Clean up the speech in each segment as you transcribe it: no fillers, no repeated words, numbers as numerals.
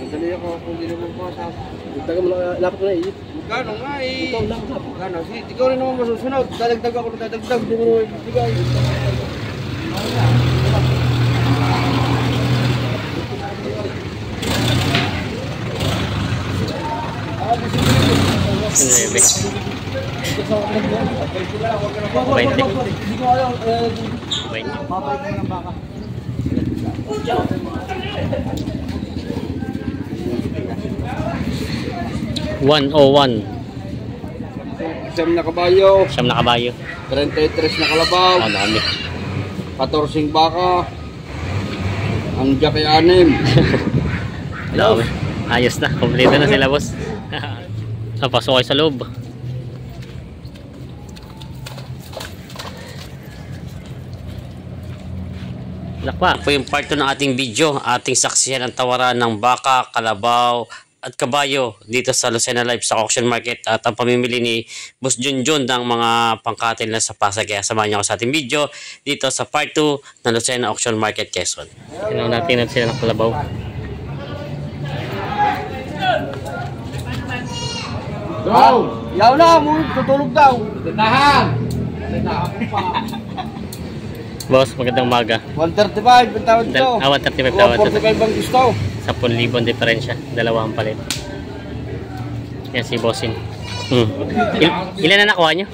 Madali ako kung di naman po sa... Taga mo na, lapit mo na iit. Magkano nga eh. Ikaw lang, lapit. Magkano? Ikaw rin naman masusunod. Dadagdag ako, dadagdag. Di mo naman ibigay. Siyam na kabayo. 33 na kalabaw. Oh, dami. 14 baka. Ang jack ay 6. Dami. Ayos na. Kompleto na sila, boss. Pasok kayo sa loob. Lakwa. Po yung part 2 ng ating video. Ating saksihan ang tawaran ng baka, kalabaw, at kabayo dito sa Lucena Livestock Auction Market. At ang pamimili ni Boss Junjun ng mga pangkatil na sa Pasay. Kaya samahan niyo ako sa ating video dito sa part 2 ng Lucena Auction Market, Quezon. Tingnan natin sila ng kalabaw. Daw! Yaw na! Tutulog daw! Tahan! Boss, magandang umaga. 135 ang tawad ito. 135 tawad ito. 145 ang gusto. 10,000 ang diferensya. Dalawang palit. Yan si Bossing. Ilan na nakuha nyo?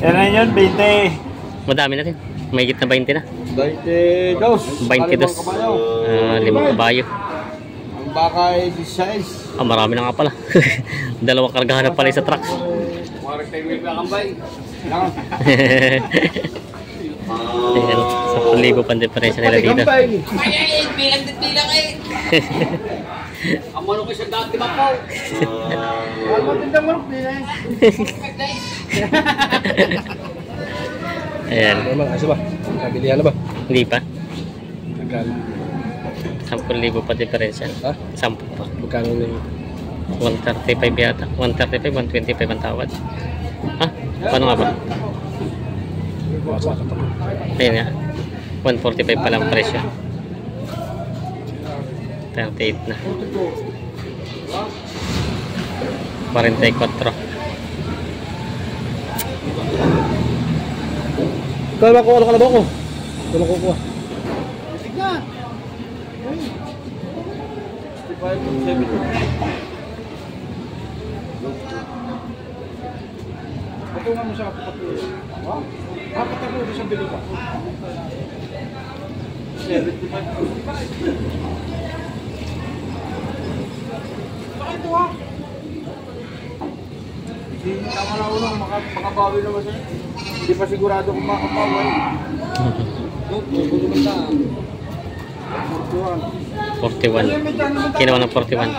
Yan na yun, 20. Madami na rin. May higit na 20 na. 22. 22. 5 kabayo. Ang baka ay 16. Marami na nga pala. Dalawang kargahan na pala sa truck. 40,000 kakambay. Ayan, 10,000 pang diferensya nila dito. Ay, bilang eh. Ang manok ay siya dati mapaw. Ang matindang manok din eh. Ayan. Asa ba? Kabilihan na ba? Hindi pa. Magkano? 10,000 pa diferensya. Ha? 10 pa. Magkano na yun? 135 yata. 135, 125 ang tawad. Ha? Paano nga ba? Ayun nga. 145 pa lang presyo. 38 na. 44. Kala ko, ano kalabaw ko? Ano ko kuha? Sige na. 65, 70. Patungan mo siya kapatid. Dapat ako sa bilog ka. 75. Bakit ito ha? Hindi tama na ulo, makabawi naman siya. Hindi pa sigurado kung makapaway. Gusto na. 41. Kinawa ng 41.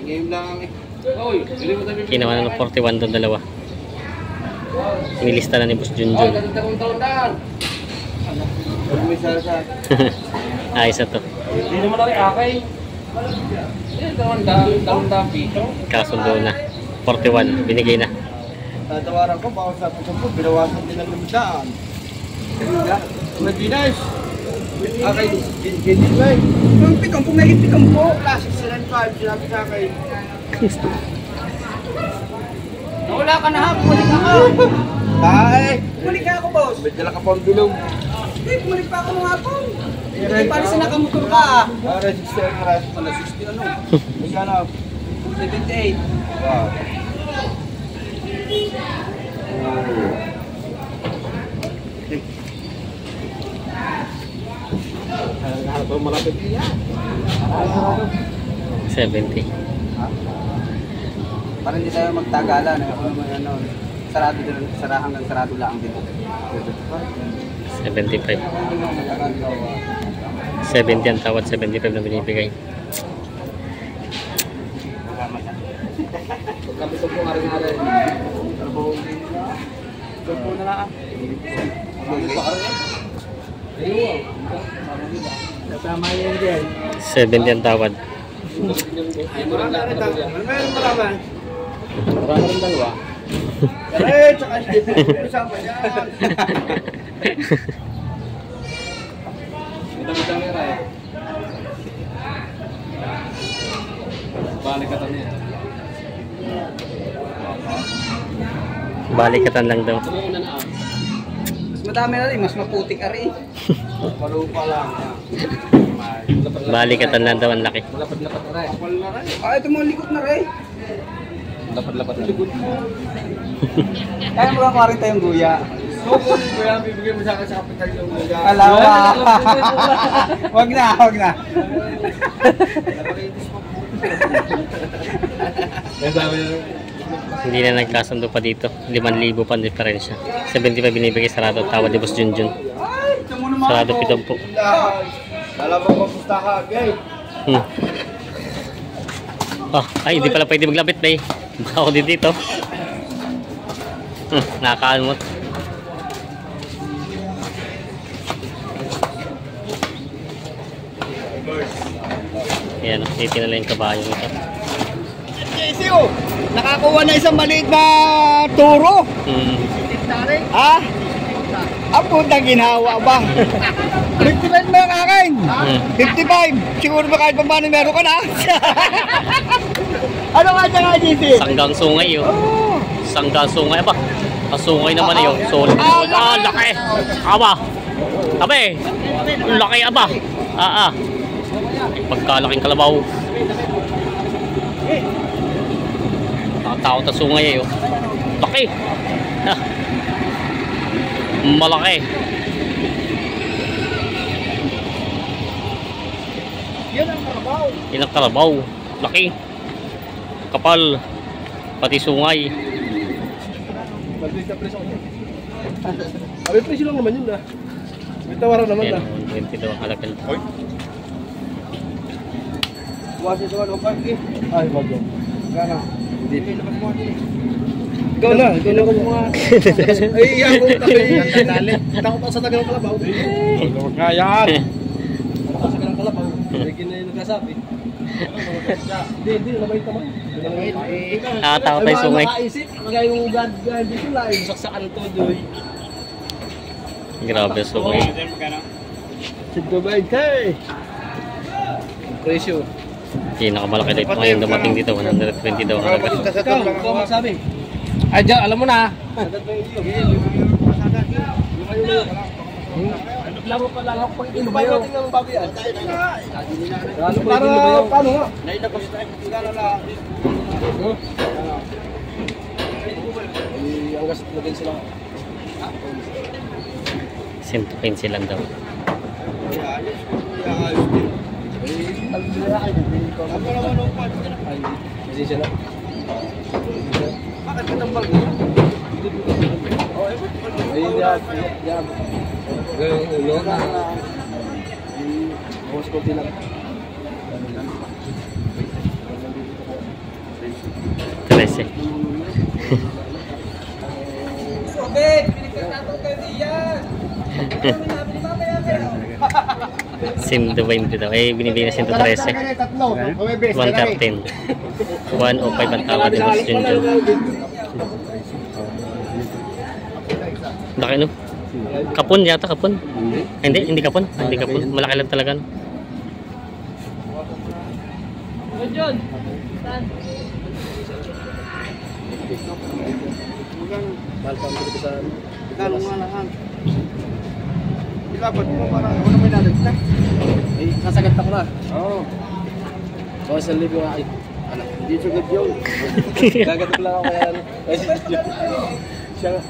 Ngayon lang eh. Kinawa ng 41 doon dalawa. Nilista na ni Boss Junjun. Ayos na to. Hindi naman ako akay. Dalawang piso. Kasundo na. 41. Binigay na. Tatawaran ko, bawal sa pusong binawasan din ang lumitaan. Madinas. Akay, hindi ba eh. Yung pikang po, may pikang po. Classic 75, sinabi sa akin. Wala ka na ha, pulik ako. Ay, pulik ka ako, boss. May dala ka pa ang bilog. Hindi, pulik pa ako ng hapon. Hindi, paano sinakamotor ka ah. 60 ang price pala, 60 ano? Magkano? 78. Wow. Hanap mo malapit. 70. Para hindi tayo magtagalan, ano, sarado din, hanggang sarado lang dito. 75. 70 ang tawad, 75 na binibigay. Pagkapit ko nga rin. Ito na lang. Kasama yan dyan. 70 ang tawad. Meron malaman. Marami rin dalawa. Eh, tsaka isang pa yan. Mitang-mitang nga eh. Balikatan niya. Balikatan lang daw. Una na Mas madami na rin, mas maputi ka rin. Palupa lang. Balikatan lang daw ang laki. Lapad-lapad na rin. Kapal na rin. Ah, ito mga likot na rin. Lapad-lapad na rin. Kaya mo lang rin tayong guya. So, kung kuya, bibigyan mo sa akin sa kapital yung mga. Alawa. Wag na, wag na. Kaya sabi niya, Hindi na nagkasundo pa dito. 5,000 pa ang diferensya. 75 binibigay sarado. Tawad ni Boss Junjun. Ay, ito mo naman. Sarado 70. lalabang papusta ka, gay. Ay, hindi pala pwede maglapit, bay. Ako din dito. Nakakalmot. Ayan, titinala yung kabayo nito. JCO, nakakuha na isang maliit na turo. Ha? Ang putang ginawa ba? 55 na akin. 55. Siguro ba kahit pa paano meron ka na? Ano nga siya nga, JC? Sanggang sungay yun. Oh. Sanggang sungay ba? Sungay naman yun. Solid. Laki. Aba. Abe. Laki aba. Pagkalaking kalabaw. Nakatakot na sungay yun. Laki. Malaki. Yan ang karabaw. Yan ang kalabaw. Laki. Kapal. Pati sungay. Mabilis na presyo ko. Abi, presyo lang naman yun ah. May tawaran naman Yan, ah. 20 daw ang halaga. Buwasin sa 1.5 eh. Ay, wag yun. Gana. Hindi. Ikaw na ko mga... Ay, iyan ko tabi. Takot ako sa tagal ng kalabaw. Huwag nga yan. Takot ako sa tagal ng kalabaw. Bigyan na yung nagkasabi. Hindi, labay naman. Nakatakot tayo sungay. Makaisip, kagaya yung ugad dito lang. Yung saksakan to doy. Grabe sungay. Sigdo ba ito? Presyo. Pinakamalaki dito ngayon dumating dito. 120 daw ang halaga. Ikaw, ikaw magsabi. Ay, dyan, alam mo na. Laro pa lang ako pag inubayo. Tingnan mo babi yan. Paano nga? Nailagos tayo. Gano'n lang. Ang gastos na din sila. 115 lang daw. Kasi sila. Bakit katambal ka? Ay, yan. Gawin ulo na. Bukas ko lang. 13. Sobek, pinagkakataon kayo diyan. Sim 20 daw. Eh, binibigyan na 113. 113. 105 ang tawad ni Boss Junjun. Laki no? Kapon yata, kapon. Hindi kapon. Hindi kapon. Malaki lang talaga. No? John, Gano'n nga lang. Ilapad mo para ano may nadagdag. Ay, sasagat ako na. Oo. Bawas ang libo nga ay. Anak, hindi sagad yun. Gagatog lang ako kaya ano. Siya,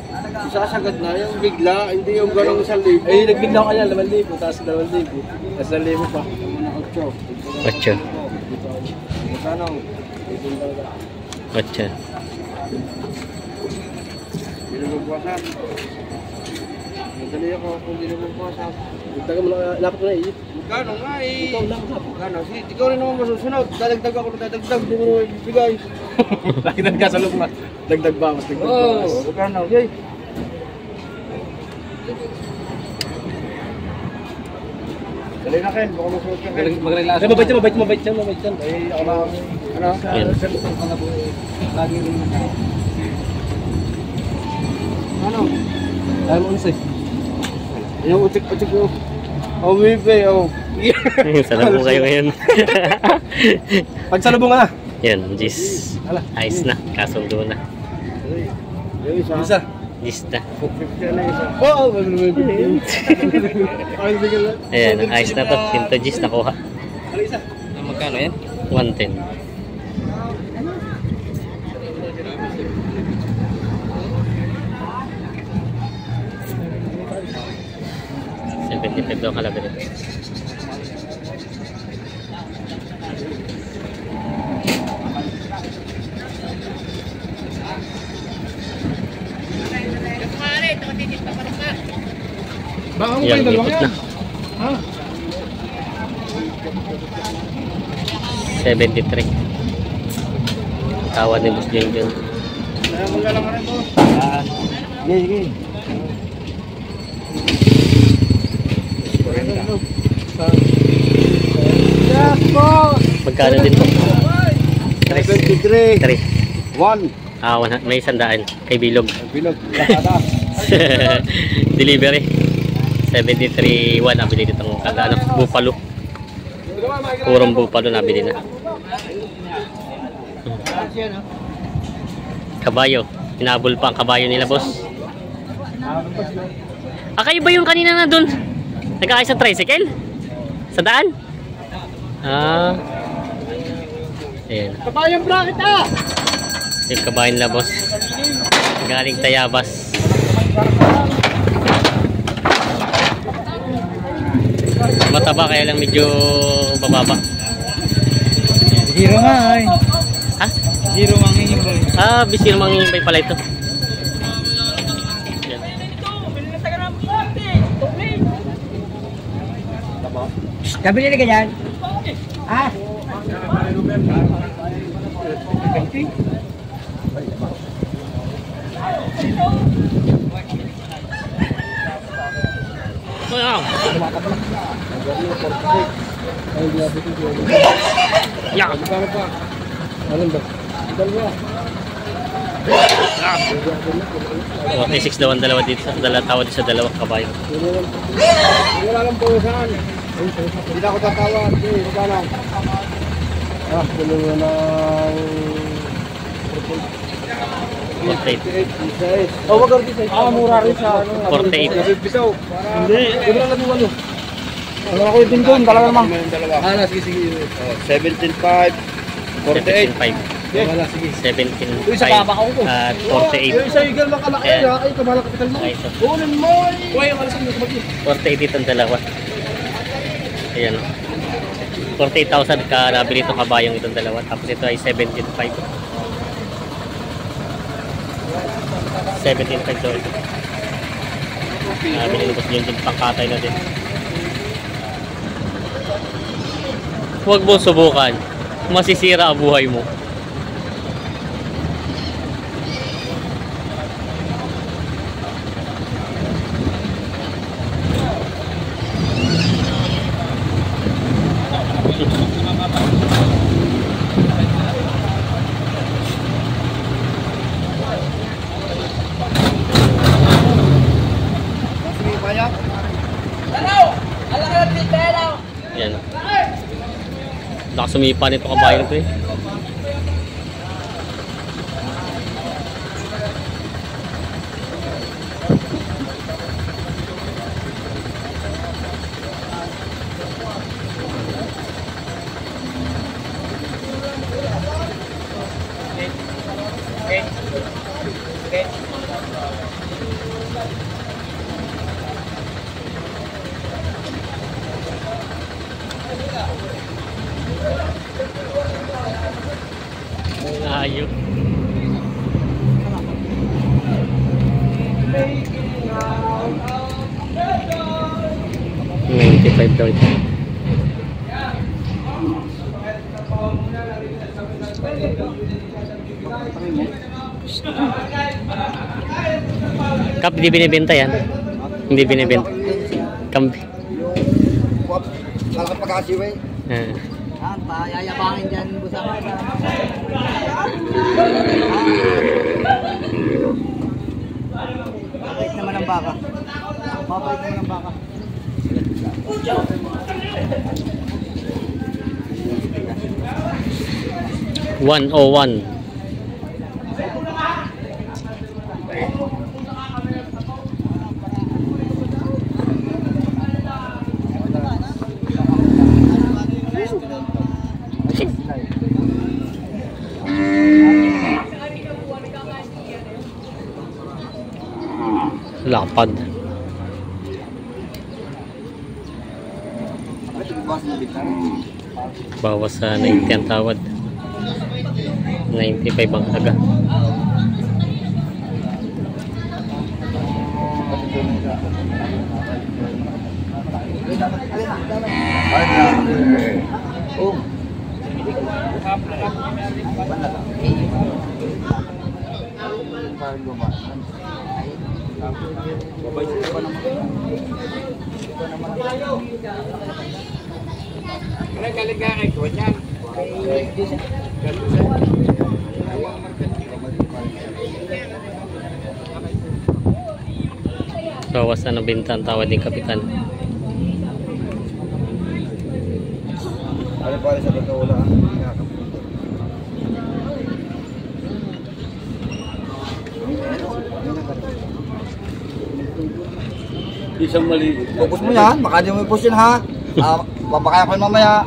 sasagad na yung bigla, hindi yung gano'ng 1,000. Ay, nagbigla ako kaya 2,000, tapos 2,000. Tapos 1,000 pa. 8. Sana 8. Hindi na magbuwasan. Madali ako kung hindi na magbuwasan. Magtaga mo lang, lapit mo na eh. Magkano nga eh. Ikaw lang, magkano. Ikaw rin naman masusunod. Dadagdag ako na dadagdag. Hindi mo naman ibigay. Laki na ka sa loob na. Dagdag ba? Mas dagdag ba? Oo. Magkano. Yay. Dali na Ken. Baka masusunod ka Ken. Magrelasyon. Ay, mabait yan. Ay, ako lang. Ano? Yan. Lagi rin na. Ano? Ayaw mo unsay. Yung utik-utik mo. Oh, baby, oh. Salubong kayo ngayon. Pagsalubong ka na. Yan, Gis. Ayos na, kasundo na. Yung isa. Gis na. 50 na isa. Oo! Ayan, ayos na to. Pinto Gis, nakuha. Magkano yan? 110. $75 daw kalabi nito. Baka mo Yan, kayo dalawang ikot na. yan. Ha? 73. Tawad ni Boss Junjun. Kaya magalang ka rin po. Sige, sige. Yes, boss! Magkano din po? 73. 3. 1. Ah, may 100 kay Bilog. Bilog. Lakada. Delivery. 73.1 nabili nitong ano, Buffalo. Purong Buffalo nabili na. Kabayo. Hinabol pa ang kabayo nila, boss. Ah, kayo ba yung kanina na dun? Nagkakay sa tricycle? Sa daan? Ah. Ayan. Kabayang bracket ah! Yung kabayo nila, boss. Galing Tayabas. Mataba kaya lang medyo bababa. Hero nga ay. Ha? Hero nga ngayon ba? Ah, busy namang hihimpay pala ito. Yan. Kabili na ganyan? Ah? Ayan. Yan. Magkano pa? Anong ba? Dalawa. 46 daw ang dalawa dito. Tawad sa dalawang kabayo. Wala lang po saan. Hindi na ako tatawad. Hindi, magkano? Ah, dalawa ng... 48. Oh, wag ang design. Ah, mura rin sa ano. 48. Bisaw. Hindi. Wala lang yung ano. Wala ako yung doon, talaga naman. Ah, sige, sige. 17.5. 17.5. Wala, sige. 17.5 Uy, sa baba ako po. at 48. Yung isa yung lang kalaki Ayan. ay kamala kapital mo. Ay, ito. Kunin mo. Uy, ang alas mo kumagi. 48 dito ang dalawa. Ayan. 48,000 ka nabili itong kabayong itong dalawa. Tapos ito ay 17.5. 17.5 daw ito. Nabili ni Boss Junjun pangkatay na din. Huwag mo subukan. Masisira ang buhay mo. Yan. Nakasumipa nito kabayo nito eh. Ayok. $95 daw ito. Kap, hindi binibenta yan. Hindi binibenta. Kambi. Malaki pagkasiway. Yan, payayabangin dyan busama. Mabait naman ang baka. Mabait naman ang baka. 101. Lapad. Bawas sa 90 ang tawad. 95 ang halaga. Bawas na nabenta ang tawad ng kapitan. Ano pare sa totoo lang? Isang mali. Focus mo yan, baka di mo i-push yun ha. Papakaya ko yun mamaya.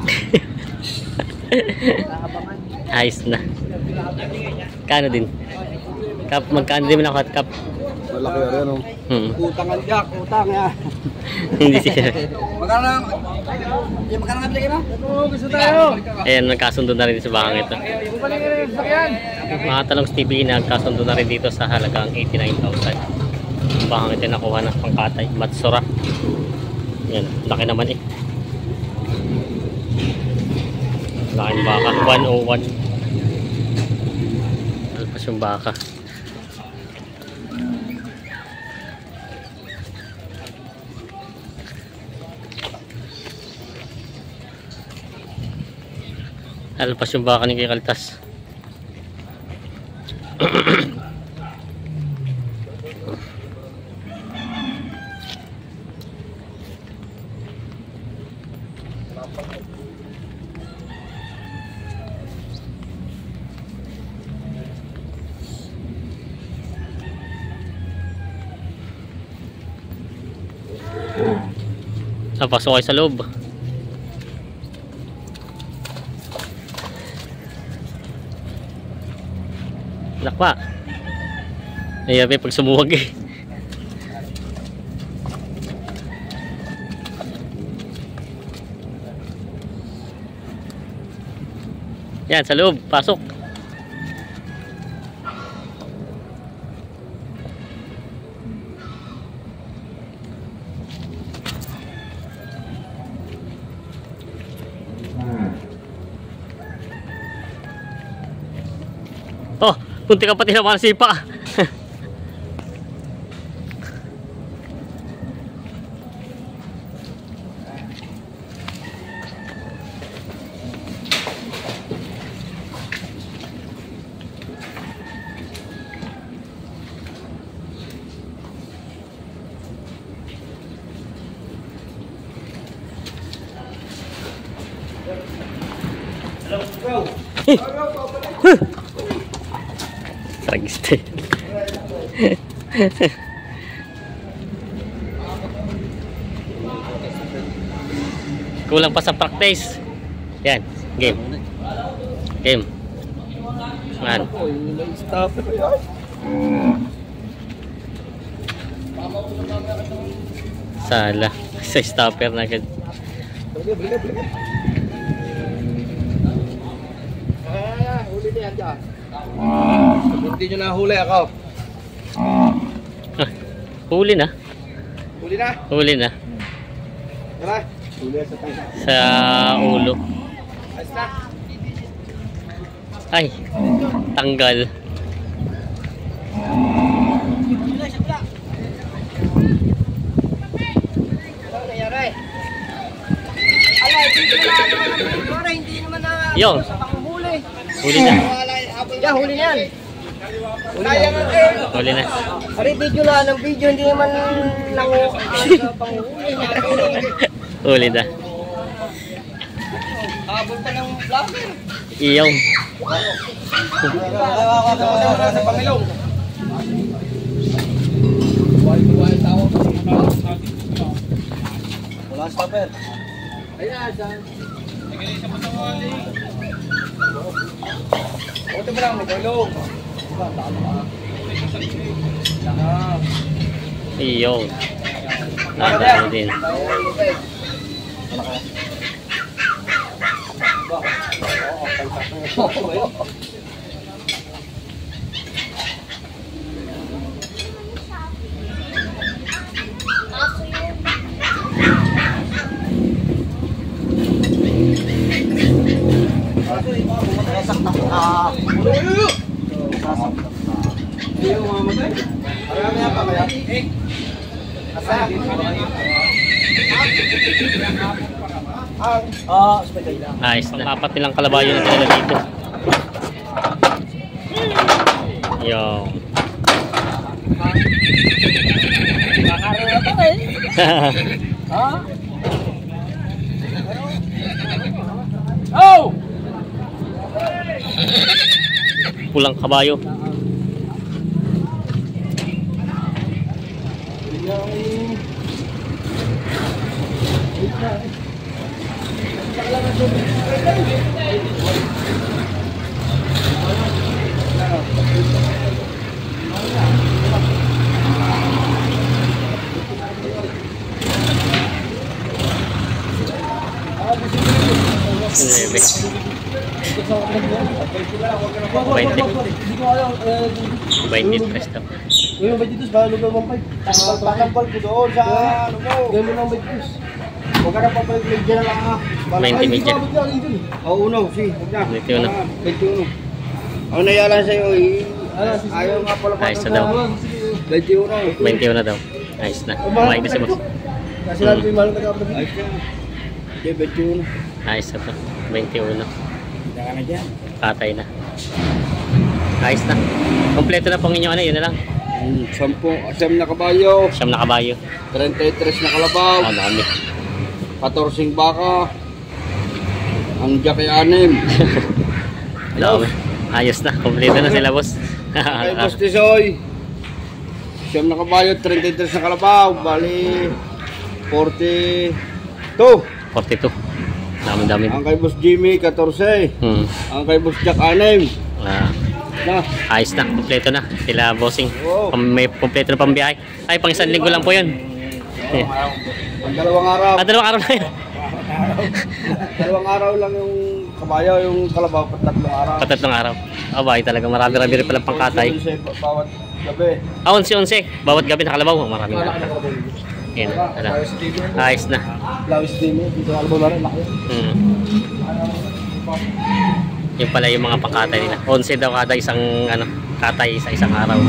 Ayos na. Kano din? Kap, magkano din mo na hot cup? Malaki yan ano. Utangan Jack, utang ya. Hindi siya. Magkano na? Magkano nga bilagay mo? Gusto tayo. Ayan, nagkasundo na rin sa bakang ito. Mga talong Stevie, nagkasundo na rin dito sa halagang 89,000. Ang bakang ito nakuha ng pangkatay. Matsura. Yan, laki naman eh. Laking baka. 101. Alpas yung baka. Alpas yung baka ni Kikaltas. Pasok kayo sa loob. Lakpa. Ayabi pag sumuwag eh. Yan, sa loob. Pasok. Oh, punti ka pati naman sipa. Tragiste. Kulang pa sa practice. Yan, game. Game. Man. Stop. Sala. Sa stopper na agad. Huli niyan dyan. Hindi nyo na huli ako. Huli na. Huli na. Huli na. Tara. Huli sa tayo. Sa ulo. Ayos na. Ay, tanggal. Ano nangyari? Alay, hindi naman na Yo. sa panghuli. Huli na. Yeah, huli na yan. Huli na. Pari video lang ng video, hindi naman lang sa panghuli. Huli na. Habol pa ng vlogger. Iyaw. Sa Pangilong. Wala stopper. Ayan, saan? Buti mo lang, magulong. Iyaw. Nadali din. Nice. Apat nilang kalabayo na tinala dito. Yo. Oh! Pulang kabayo. Nueve. 20 presto. Yung Beditus, baka lugar 1.5. Pagpapal ko doon sa ano mo. Gano'n ng Beditus. Huwag ka na papalit, medyo na lang ha. 20 medyo. Oo, uno, si. Huwag na. 21. 21. Ang nayalan sa'yo, ayaw nga pala Ayos na daw. 21. 21 na daw. Ayos na. Kumain na si boss. Kasi lang yung mahal taga-abla. Ayos na. Hindi, 21. Ayos na to. 21. Hindi ka na dyan. Patay na. Ayos na. Kompleto na pong inyo ano, yun na lang. 10 na kabayo. 9 na kabayo. 33 na kalabaw. Oh, dami. 14 baka. Ang jack ay 6. Dami. Ayos na. Kompleto na sila boss. Kay Boss Tisoy. 9 na kabayo, 33 na kalabaw. Bali, 42. 42. Dami-dami. Ang kay Boss Jimmy, 14. Ang kay Boss Jack, 6. Na. Ayos na. Kompleto na. Sila bossing. Oo. May kompleto na pambiyahe. Ay, pang isang linggo lang po yun. Ang dalawang araw. Dalawang araw na yun. Dalawang araw lang yung kabayo, yung kalabaw, 3 araw. Patatlong araw. Abay, talaga marami-rami rin palang pangkatay. Bawat gabi. 11-11. Bawat gabi nakalabaw. Maraming na. Yan. Ano. Ayos na. Lawis din mo, dito kalabaw na rin, laki. Yung pala yung mga pangkatay nila. 11 daw kada isang ano, katay sa isang araw.